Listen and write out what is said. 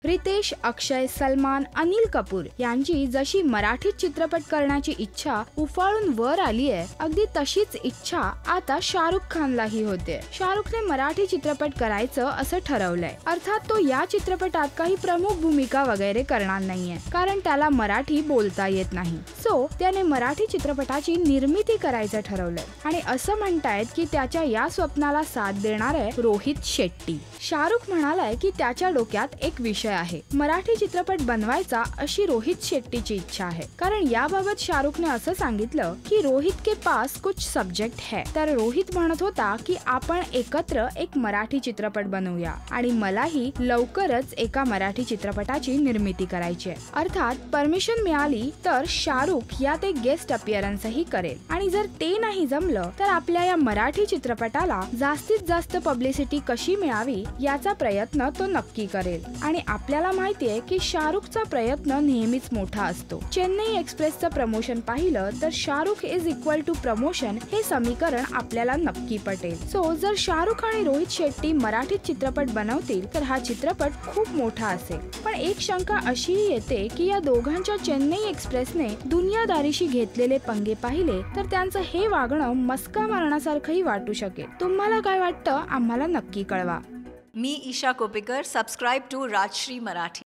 रितेश, अक्षय, सलमान, अनिल कपूर यांची जशी मराठीत चित्रपट करण्याची इच्छा उफाळून वर आली आहे, अगदी तशीच इच्छा आता शाहरुख खानलाही होते। शाहरुखने मराठी चित्रपट करायचं असं ठरवलंय। अर्थात तो या चित्रपटात काही प्रमुख भूमिका वगैरे करणार नाहीये, कारण त्याला मराठी बोलता येत नाही। सो त्याने मराठी चित्रपटाची निर्मिती करायचं ठरवलंय आणि असं म्हणतायत की त्याच्या या स्वप्नाला साथ देणार आहे रोहित शेट्टी। शाहरुख म्हणालाय की त्याच्या डोक्यात एक विषय आहे, मराठी चित्रपट बनवायचा अशी रोहित शेट्टीची इच्छा आहे। कारण याबाबत शाहरुखने असं सांगितलं की रोहित के पास कुछ सब्जेक्ट है। तर रोहित म्हणत होता की आपण एकत्र एक मराठी चित्रपट बनवूया आणि मलाही लवकरच एका मराठी चित्रपटाची निर्मिती करायची आहे। अर्थात परमिशन मिळाली तर शाहरुख यात एक गेस्ट अपीयरन्सही करेल आणि जर ते नाही जमलं तर आपल्या या मराठी चित्रपटाला जास्तीत जास्त पब्लिसिटी कशी मिळावी याचा प्रयत्न तो नक्की करेल। आणि आपल्याला माहितीये की शाहरुखचा प्रयत्न नेहमीच मोठा असतो। चेन्नई एक्सप्रेसचं प्रमोशन पाहिलं तर Shahrukh is equal to promotion हे समीकरण आपल्याला नक्की पटेल। सो जर शाहरुख आणि रोहित शेट्टी मराठीत चित्रपट बनवतील तर हा चित्रपट खूप मोठा असेल। पण एक शंका अशीही येते की या दोघांच्या चेन्नई एक्सप्रेसने दुनियादारीशी घेतलेले पंगे पाहिले तर त्यांचं हे वागणं मस्का मारण्यासारखंही वाटू शकेल। तुम्हाला काय वाटतं आम्हाला नक्की कळवा। मी ईशा कोपेकर, सबस्क्राइब टू राजश्री मराठी।